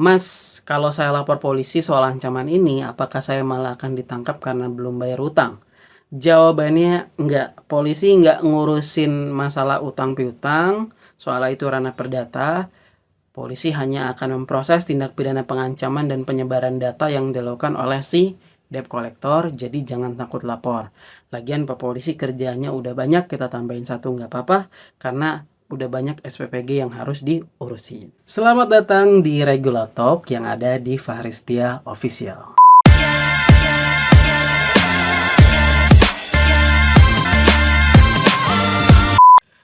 Mas, kalau saya lapor polisi soal ancaman ini, apakah saya malah akan ditangkap karena belum bayar utang? Jawabannya enggak. Polisi enggak ngurusin masalah utang piutang, soalnya itu ranah perdata. Polisi hanya akan memproses tindak pidana pengancaman dan penyebaran data yang dilakukan oleh si debt collector, jadi jangan takut lapor. Lagian Pak Polisi kerjanya udah banyak, kita tambahin satu nggak apa-apa, karena udah banyak SPPG yang harus diurusin. Selamat datang di Regulatalk yang ada di Fahristia Official.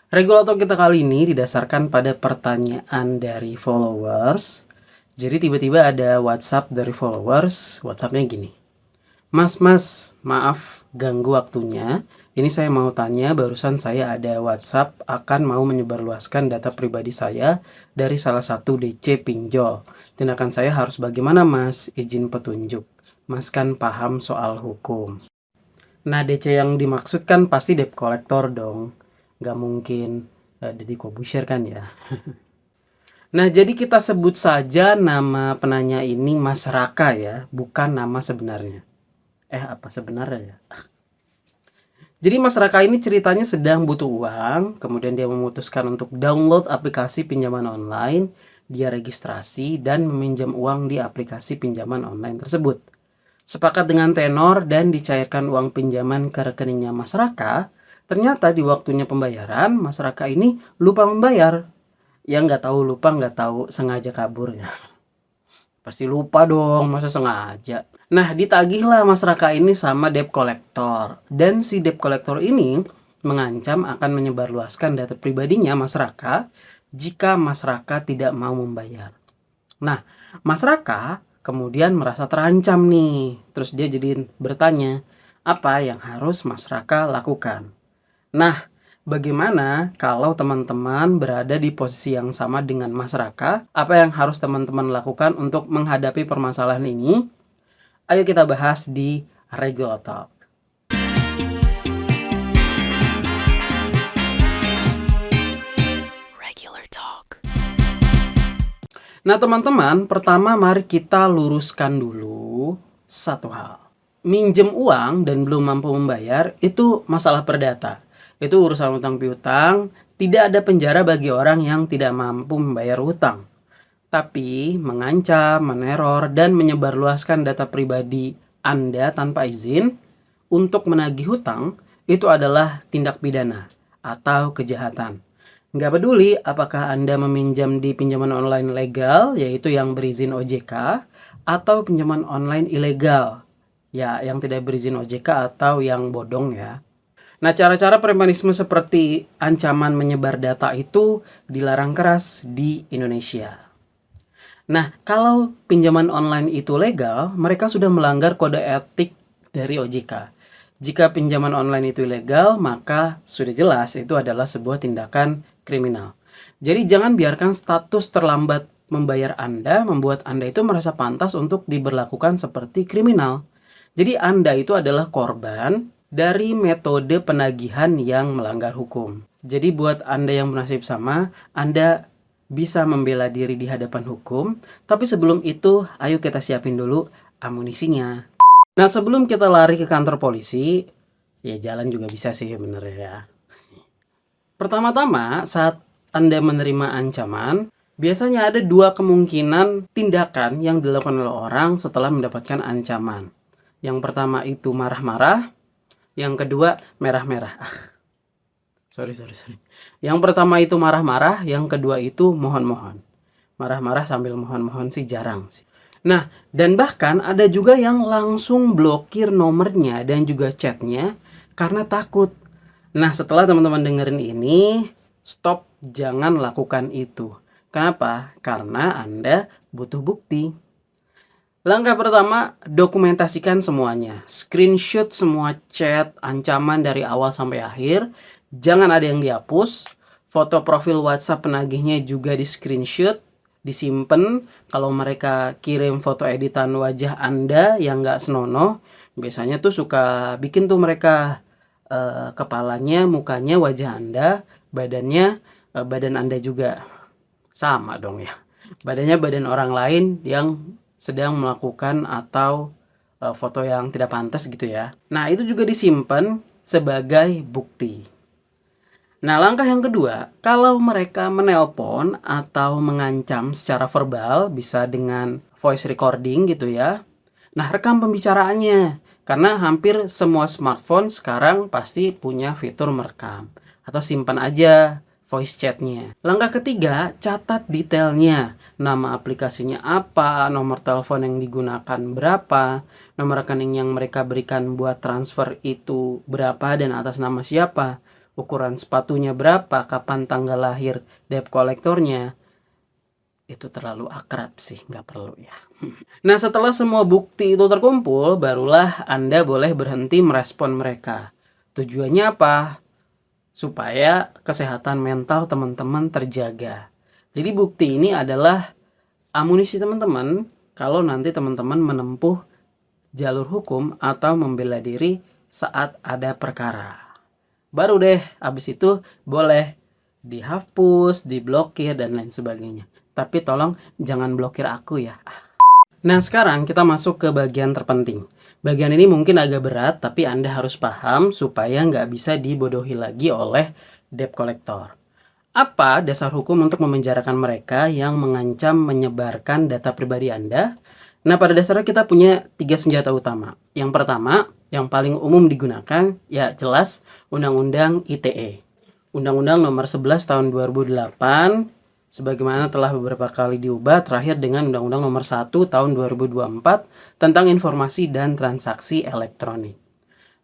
Regulator kita kali ini didasarkan pada pertanyaan dari followers. Jadi tiba-tiba ada WhatsApp dari followers. WhatsAppnya gini. Mas, maaf ganggu waktunya. Ini saya mau tanya, barusan saya ada WhatsApp akan mau menyebarluaskan data pribadi saya dari salah satu DC pinjol. Tindakan saya harus bagaimana, Mas? Izin petunjuk. Mas kan paham soal hukum. Nah, DC yang dimaksud kan pasti debt collector dong. Nggak mungkin Deddy Corbuzier kan ya. Nah, jadi kita sebut saja nama penanya ini Mas Raka ya, bukan nama sebenarnya. Apa sebenarnya ya? Jadi Mas Raka ini ceritanya sedang butuh uang, kemudian dia memutuskan untuk download aplikasi pinjaman online, dia registrasi dan meminjam uang di aplikasi pinjaman online tersebut. Sepakat dengan tenor dan dicairkan uang pinjaman ke rekeningnya Mas Raka, ternyata di waktunya pembayaran, Mas Raka ini lupa membayar. Ya nggak tahu lupa, nggak tahu sengaja kabur ya. Pasti lupa dong, masa sengaja. Nah, ditagihlah Mas Raka ini sama debt collector. Dan si debt collector ini mengancam akan menyebarluaskan data pribadinya Mas Raka jika Mas Raka tidak mau membayar. Nah, Mas Raka kemudian merasa terancam nih. Terus dia jadi bertanya, apa yang harus Mas Raka lakukan? Nah, bagaimana kalau teman-teman berada di posisi yang sama dengan Mas Raka? Apa yang harus teman-teman lakukan untuk menghadapi permasalahan ini? Ayo kita bahas di Regular Talk. Regular Talk. Nah teman-teman, pertama mari kita luruskan dulu satu hal. Minjem uang dan belum mampu membayar itu masalah perdata. Itu urusan utang piutang, tidak ada penjara bagi orang yang tidak mampu membayar utang. Tapi mengancam, meneror, dan menyebarluaskan data pribadi Anda tanpa izin untuk menagih hutang itu adalah tindak pidana atau kejahatan. Nggak peduli apakah Anda meminjam di pinjaman online legal, yaitu yang berizin OJK, atau pinjaman online ilegal, ya yang tidak berizin OJK atau yang bodong ya. Nah, cara-cara premanisme seperti ancaman menyebar data itu dilarang keras di Indonesia. Nah, kalau pinjaman online itu legal, mereka sudah melanggar kode etik dari OJK. Jika pinjaman online itu ilegal, maka sudah jelas itu adalah sebuah tindakan kriminal. Jadi jangan biarkan status terlambat membayar Anda membuat Anda itu merasa pantas untuk diberlakukan seperti kriminal. Jadi Anda itu adalah korban dari metode penagihan yang melanggar hukum. Jadi buat Anda yang bernasib sama, Anda bisa membela diri di hadapan hukum, tapi sebelum itu ayo kita siapin dulu amunisinya. Nah sebelum kita lari ke kantor polisi, ya jalan juga bisa sih bener ya. Pertama-tama saat Anda menerima ancaman, biasanya ada dua kemungkinan tindakan yang dilakukan oleh orang setelah mendapatkan ancaman. Yang pertama itu marah-marah, yang kedua merah-merah. Sorry. Yang pertama itu marah-marah, yang kedua itu mohon-mohon. Marah-marah sambil mohon-mohon sih jarang sih. Nah, dan bahkan ada juga yang langsung blokir nomornya dan juga chatnya karena takut. Nah, setelah teman-teman dengerin ini, stop, jangan lakukan itu. Kenapa? Karena Anda butuh bukti. Langkah pertama, dokumentasikan semuanya. Screenshot semua chat, ancaman dari awal sampai akhir. Jangan ada yang dihapus. Foto profil WhatsApp penagihnya juga di screenshot, disimpan. Kalau mereka kirim foto editan wajah Anda yang nggak senonoh, biasanya tuh suka bikin tuh mereka kepalanya, mukanya, wajah Anda, badannya, badan Anda juga. Sama dong ya. Badannya badan orang lain yang sedang melakukan atau foto yang tidak pantas gitu ya. Nah, itu juga disimpan sebagai bukti. Nah, langkah yang kedua, kalau mereka menelpon atau mengancam secara verbal, bisa dengan voice recording gitu ya. Nah, rekam pembicaraannya. Karena hampir semua smartphone sekarang pasti punya fitur merekam. Atau simpan aja voice chatnya. Langkah ketiga, catat detailnya. Nama aplikasinya apa, nomor telepon yang digunakan berapa, nomor rekening yang mereka berikan buat transfer itu berapa dan atas nama siapa, ukuran sepatunya berapa, kapan tanggal lahir debt kolektornya. Itu terlalu akrab sih, nggak perlu ya. Nah, setelah semua bukti itu terkumpul, barulah Anda boleh berhenti merespon mereka. Tujuannya apa? Supaya kesehatan mental teman-teman terjaga. Jadi bukti ini adalah amunisi teman-teman kalau nanti teman-teman menempuh jalur hukum atau membela diri saat ada perkara. Baru deh, abis itu boleh dihapus, diblokir, dan lain sebagainya. Tapi tolong jangan blokir aku ya. Nah, sekarang kita masuk ke bagian terpenting. Bagian ini mungkin agak berat, tapi Anda harus paham supaya nggak bisa dibodohi lagi oleh debt collector. Apa dasar hukum untuk memenjarakan mereka yang mengancam menyebarkan data pribadi Anda? Nah, pada dasarnya kita punya 3 senjata utama. Yang pertama, yang paling umum digunakan, ya jelas Undang-Undang ITE. Undang-Undang nomor 11 tahun 2008, sebagaimana telah beberapa kali diubah, terakhir dengan Undang-Undang nomor 1 tahun 2024 tentang informasi dan transaksi elektronik.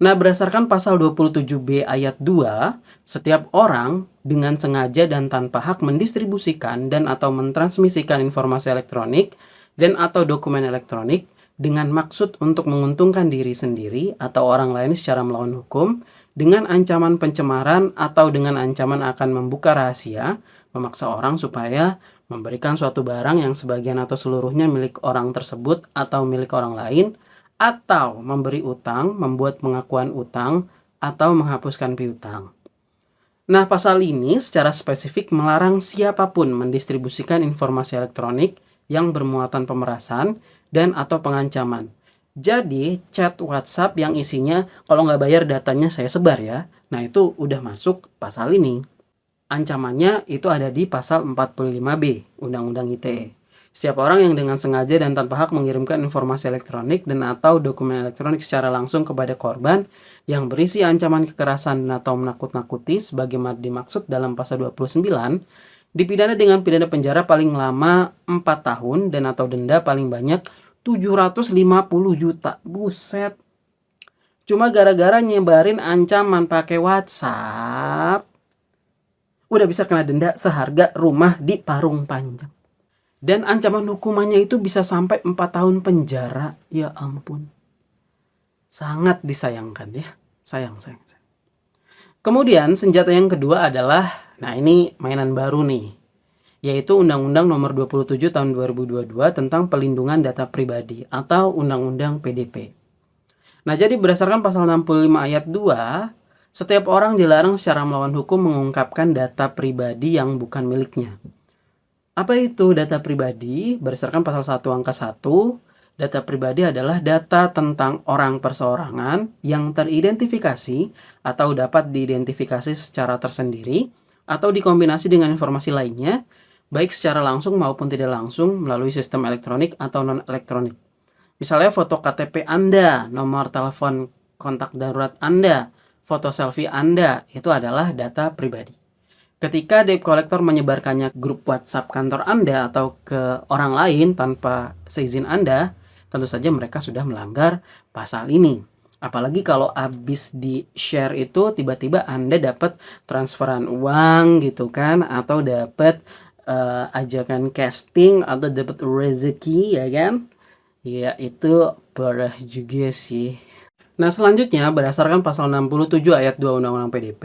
Nah, berdasarkan pasal 27B ayat 2, setiap orang dengan sengaja dan tanpa hak mendistribusikan dan atau mentransmisikan informasi elektronik dan atau dokumen elektronik dengan maksud untuk menguntungkan diri sendiri atau orang lain secara melawan hukum, dengan ancaman pencemaran atau dengan ancaman akan membuka rahasia, memaksa orang supaya memberikan suatu barang yang sebagian atau seluruhnya milik orang tersebut atau milik orang lain, atau memberi utang, membuat pengakuan utang, atau menghapuskan piutang. Nah, pasal ini secara spesifik melarang siapapun mendistribusikan informasi elektronik yang bermuatan pemerasan dan atau pengancaman. Jadi, chat WhatsApp yang isinya kalau nggak bayar datanya saya sebar ya. Nah, itu udah masuk pasal ini. Ancamannya itu ada di pasal 45B Undang-Undang ITE. Setiap orang yang dengan sengaja dan tanpa hak mengirimkan informasi elektronik dan atau dokumen elektronik secara langsung kepada korban yang berisi ancaman kekerasan atau menakut-nakuti sebagaimana dimaksud dalam pasal 29, dipidana dengan pidana penjara paling lama 4 tahun dan atau denda paling banyak 750 juta. Buset. Cuma gara-gara nyebarin ancaman pakai WhatsApp, udah bisa kena denda seharga rumah di Parung Panjang. Dan ancaman hukumannya itu bisa sampai 4 tahun penjara. Ya ampun. Sangat disayangkan ya. Sayang. Kemudian senjata yang kedua adalah, nah ini mainan baru nih, yaitu Undang-Undang nomor 27 tahun 2022 tentang pelindungan data pribadi atau Undang-Undang PDP. Nah, jadi berdasarkan pasal 65 ayat 2, setiap orang dilarang secara melawan hukum mengungkapkan data pribadi yang bukan miliknya. Apa itu data pribadi? Berdasarkan pasal 1 angka 1, data pribadi adalah data tentang orang perseorangan yang teridentifikasi atau dapat diidentifikasi secara tersendiri atau dikombinasi dengan informasi lainnya, baik secara langsung maupun tidak langsung melalui sistem elektronik atau non-elektronik. Misalnya foto KTP Anda, nomor telepon kontak darurat Anda, foto selfie Anda, itu adalah data pribadi. Ketika debt collector menyebarkannya grup WhatsApp kantor Anda atau ke orang lain tanpa seizin Anda, tentu saja mereka sudah melanggar pasal ini. Apalagi kalau habis di-share itu tiba-tiba Anda dapat transferan uang gitu kan, atau dapat ajakan casting atau dapat rezeki ya kan? Ya itu parah juga sih. Nah, selanjutnya berdasarkan pasal 67 ayat 2 Undang-Undang PDP,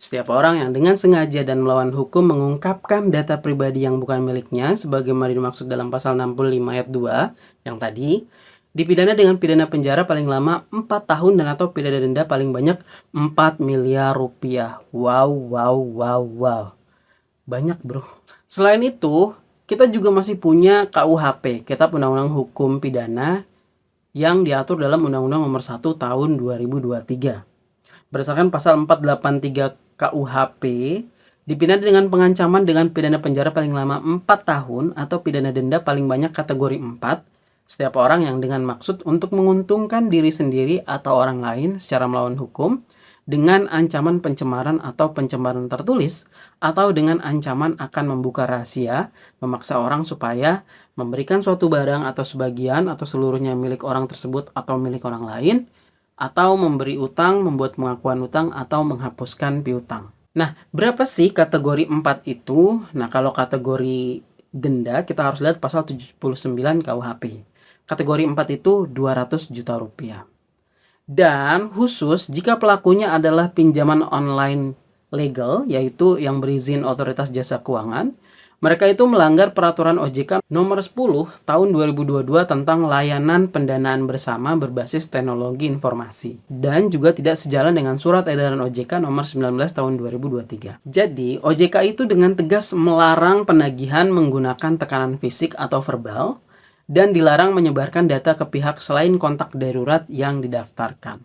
setiap orang yang dengan sengaja dan melawan hukum mengungkapkan data pribadi yang bukan miliknya sebagaimana dimaksud dalam pasal 65 ayat 2 yang tadi, dipidana dengan pidana penjara paling lama 4 tahun dan atau pidana denda paling banyak 4 miliar rupiah. Wow. Banyak, bro. Selain itu, kita juga masih punya KUHP, Kitab Undang-Undang Hukum Pidana, yang diatur dalam Undang-Undang Nomor 1 Tahun 2023. Berdasarkan pasal 483 KUHP, dipidana dengan pengancaman dengan pidana penjara paling lama 4 tahun atau pidana denda paling banyak kategori 4 setiap orang yang dengan maksud untuk menguntungkan diri sendiri atau orang lain secara melawan hukum dengan ancaman pencemaran atau pencemaran tertulis atau dengan ancaman akan membuka rahasia, memaksa orang supaya memberikan suatu barang atau sebagian atau seluruhnya milik orang tersebut atau milik orang lain, atau memberi utang, membuat pengakuan utang, atau menghapuskan piutang. Nah, berapa sih kategori 4 itu? Nah, kalau kategori denda kita harus lihat pasal 79 KUHP. Kategori 4 itu 200 juta rupiah. Dan khusus jika pelakunya adalah pinjaman online legal, yaitu yang berizin Otoritas Jasa Keuangan, mereka itu melanggar peraturan OJK nomor 10 tahun 2022 tentang layanan pendanaan bersama berbasis teknologi informasi. Dan juga tidak sejalan dengan surat edaran OJK nomor 19 tahun 2023. Jadi, OJK itu dengan tegas melarang penagihan menggunakan tekanan fisik atau verbal, dan dilarang menyebarkan data ke pihak selain kontak darurat yang didaftarkan.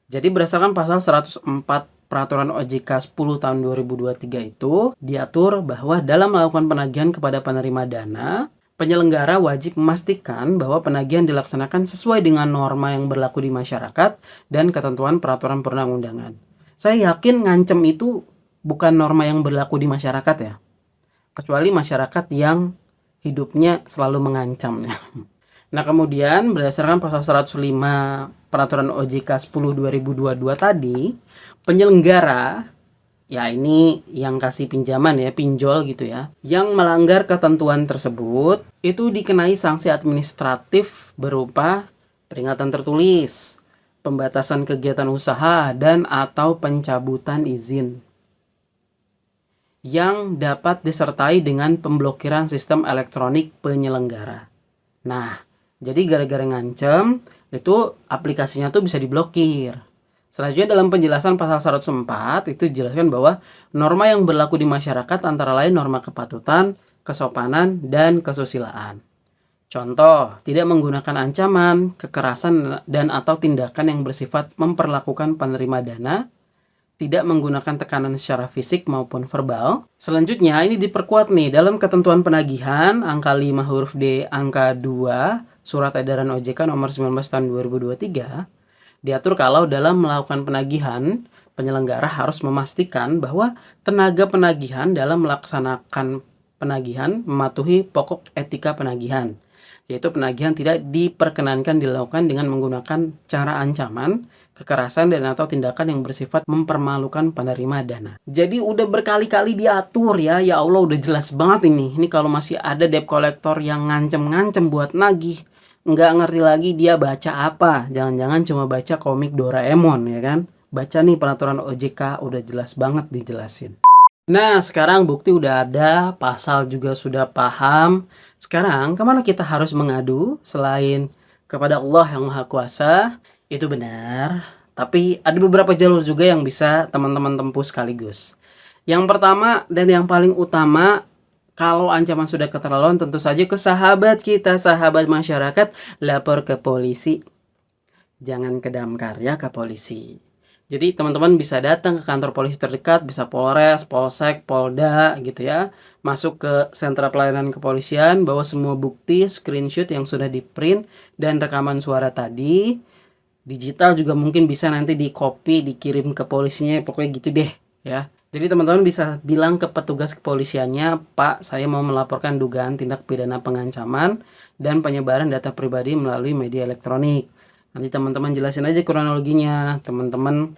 Jadi berdasarkan pasal 104 Peraturan OJK 10 tahun 2023 itu diatur bahwa dalam melakukan penagihan kepada penerima dana, penyelenggara wajib memastikan bahwa penagihan dilaksanakan sesuai dengan norma yang berlaku di masyarakat dan ketentuan peraturan perundang-undangan. Saya yakin ngancem itu bukan norma yang berlaku di masyarakat ya, kecuali masyarakat yang hidupnya selalu mengancam. Nah, kemudian berdasarkan pasal 105 Peraturan OJK 10 2022 tadi, penyelenggara, ya ini yang kasih pinjaman ya, pinjol gitu ya, yang melanggar ketentuan tersebut itu dikenai sanksi administratif berupa peringatan tertulis, pembatasan kegiatan usaha, dan atau pencabutan izin, yang dapat disertai dengan pemblokiran sistem elektronik penyelenggara. Nah, jadi gara-gara ngancem, itu aplikasinya tuh bisa diblokir. Selanjutnya dalam penjelasan pasal 104 itu dijelaskan bahwa norma yang berlaku di masyarakat antara lain norma kepatutan, kesopanan, dan kesusilaan. Contoh, tidak menggunakan ancaman, kekerasan, dan atau tindakan yang bersifat memperlakukan penerima dana, tidak menggunakan tekanan secara fisik maupun verbal. Selanjutnya ini diperkuat nih dalam ketentuan penagihan angka 5 huruf D angka 2 Surat Edaran OJK nomor 19 tahun 2023 diatur kalau dalam melakukan penagihan, penyelenggara harus memastikan bahwa tenaga penagihan dalam melaksanakan penagihan mematuhi pokok etika penagihan, yaitu penagihan tidak diperkenankan dilakukan dengan menggunakan cara ancaman, kekerasan, dan atau tindakan yang bersifat mempermalukan penerima dana. Jadi udah berkali-kali diatur ya Allah, udah jelas banget ini. Ini kalau masih ada debt collector yang ngancem-ngancem buat nagih, nggak ngerti lagi dia baca apa. Jangan-jangan cuma baca komik Doraemon ya kan. Baca nih peraturan OJK, udah jelas banget dijelasin. Nah, sekarang bukti udah ada, pasal juga sudah paham. Sekarang, kemana kita harus mengadu selain kepada Allah yang Maha Kuasa? Itu benar. Tapi ada beberapa jalur juga yang bisa teman-teman tempuh sekaligus. Yang pertama dan yang paling utama, kalau ancaman sudah keterlaluan, tentu saja ke sahabat kita, sahabat masyarakat, lapor ke polisi. Jangan ke Damkar ya, ke polisi. Jadi teman-teman bisa datang ke kantor polisi terdekat, bisa Polres, Polsek, Polda gitu ya. Masuk ke sentra pelayanan kepolisian, bawa semua bukti, screenshot yang sudah di-print, dan rekaman suara tadi. Digital juga mungkin bisa nanti di copy, dikirim ke polisinya, pokoknya gitu deh ya. Jadi teman-teman bisa bilang ke petugas kepolisiannya, Pak, saya mau melaporkan dugaan tindak pidana pengancaman dan penyebaran data pribadi melalui media elektronik. Nanti teman-teman jelasin aja kronologinya. Teman-teman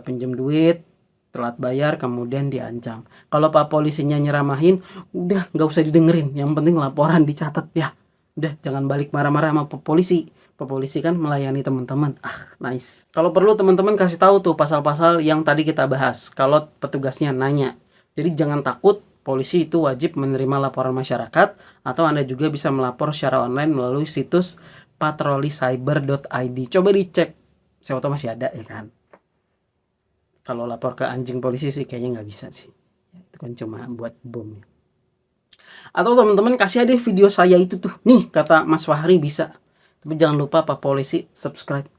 pinjam duit, telat bayar, kemudian diancam. Kalau Pak polisinya nyeramahin, udah nggak usah didengerin. Yang penting laporan dicatat ya. Udah jangan balik marah-marah sama polisi. Polisi kan melayani teman-teman. Nice. Kalau perlu teman-teman kasih tahu tuh pasal-pasal yang tadi kita bahas. Kalau petugasnya nanya. Jadi jangan takut. Polisi itu wajib menerima laporan masyarakat. Atau Anda juga bisa melapor secara online melalui situs patrolicyber.id. Coba dicek, siapa tahu masih ada ya kan. Kalau lapor ke anjing polisi sih kayaknya nggak bisa sih, itu kan cuma buat bom ya. Atau teman-teman kasih aja video saya itu tuh, nih kata Mas Fahri bisa. Tapi jangan lupa Pak Polisi subscribe.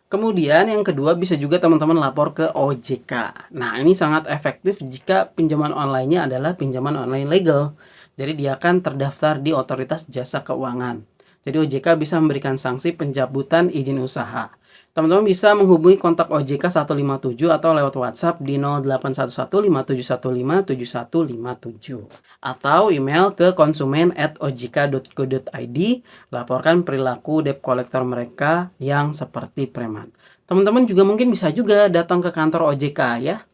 Kemudian yang kedua bisa juga teman-teman lapor ke OJK. Nah ini sangat efektif jika pinjaman online-nya adalah pinjaman online legal. Jadi dia akan terdaftar di Otoritas Jasa Keuangan. Jadi OJK bisa memberikan sanksi pencabutan izin usaha. Teman-teman bisa menghubungi kontak OJK 157 atau lewat WhatsApp di 081157157157 atau email ke konsumen@ojk.go.id. Laporkan perilaku debt collector mereka yang seperti preman. Teman-teman juga mungkin bisa juga datang ke kantor OJK ya.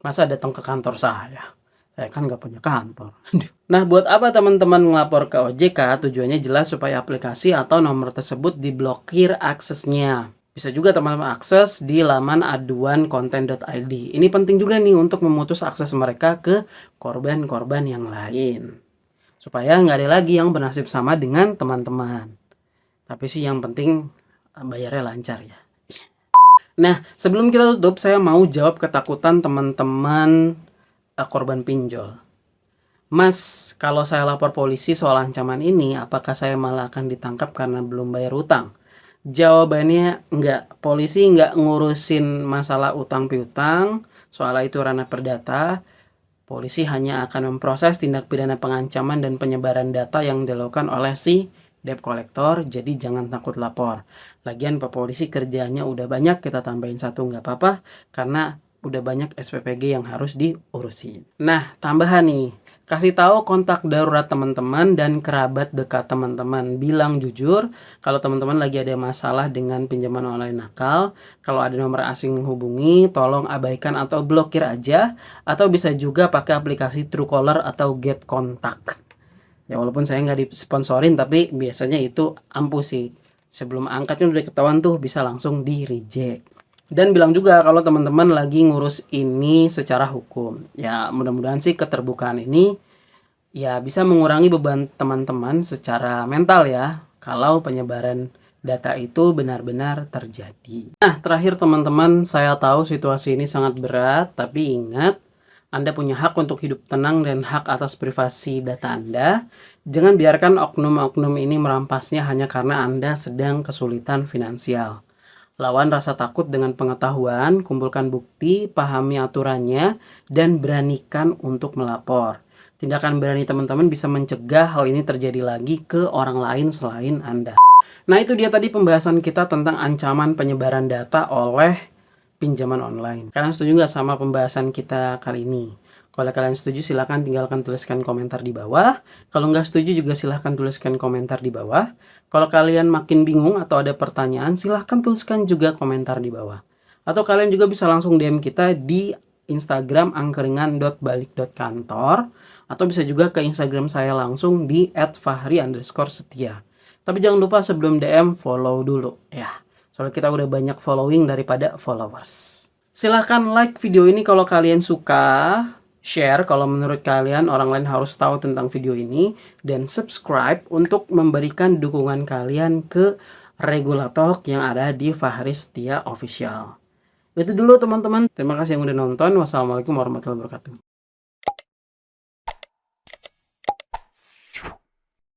Masa datang ke kantor saya? Saya kan nggak punya kantor. Nah, buat apa teman-teman ngelapor ke OJK? Tujuannya jelas supaya aplikasi atau nomor tersebut diblokir aksesnya. Bisa juga teman-teman akses di laman aduan konten.id. Ini penting juga nih untuk memutus akses mereka ke korban-korban yang lain. Supaya nggak ada lagi yang bernasib sama dengan teman-teman. Tapi sih yang penting bayarnya lancar ya. Nah, sebelum kita tutup, saya mau jawab ketakutan teman-teman korban pinjol. Mas, kalau saya lapor polisi soal ancaman ini, apakah saya malah akan ditangkap karena belum bayar utang? Jawabannya enggak. Polisi enggak ngurusin masalah utang piutang, soalnya itu ranah perdata. Polisi hanya akan memproses tindak pidana pengancaman dan penyebaran data yang dilakukan oleh si debt collector, jadi jangan takut lapor. Lagian Pak Polisi kerjanya udah banyak, kita tambahin satu nggak apa-apa, karena udah banyak SPPG yang harus diurusin. Nah, tambahan nih, kasih tahu kontak darurat teman-teman dan kerabat dekat teman-teman. Bilang jujur, kalau teman-teman lagi ada masalah dengan pinjaman online nakal, kalau ada nomor asing menghubungi, tolong abaikan atau blokir aja, atau bisa juga pakai aplikasi Truecaller atau Get Contact. Ya walaupun saya nggak disponsorin, tapi biasanya itu ampuh sih. Sebelum angkatnya udah ketahuan tuh bisa langsung di reject. Dan bilang juga kalau teman-teman lagi ngurus ini secara hukum. Ya mudah-mudahan sih keterbukaan ini ya bisa mengurangi beban teman-teman secara mental ya. Kalau penyebaran data itu benar-benar terjadi. Nah terakhir teman-teman, saya tahu situasi ini sangat berat. Tapi ingat, Anda punya hak untuk hidup tenang dan hak atas privasi data Anda. Jangan biarkan oknum-oknum ini merampasnya hanya karena Anda sedang kesulitan finansial. Lawan rasa takut dengan pengetahuan, kumpulkan bukti, pahami aturannya, dan beranikan untuk melapor. Tindakan berani teman-teman bisa mencegah hal ini terjadi lagi ke orang lain selain Anda. Nah itu dia tadi pembahasan kita tentang ancaman penyebaran data oleh pinjaman online. Kalian setuju nggak sama pembahasan kita kali ini? Kalau kalian setuju silahkan tinggalkan tuliskan komentar di bawah. Kalau nggak setuju juga silahkan tuliskan komentar di bawah. Kalau kalian makin bingung atau ada pertanyaan silahkan tuliskan juga komentar di bawah. Atau kalian juga bisa langsung DM kita di Instagram angkringan.balik.kantor. Atau bisa juga ke Instagram saya langsung di @fahri_setia. Tapi jangan lupa sebelum DM follow dulu ya. Soalnya kita udah banyak following daripada followers. Silahkan like video ini kalau kalian suka. Share kalau menurut kalian orang lain harus tahu tentang video ini. Dan subscribe untuk memberikan dukungan kalian ke Regulatalk yang ada di Fahri Setia Official. Itu dulu teman-teman. Terima kasih yang udah nonton. Wassalamualaikum warahmatullahi wabarakatuh.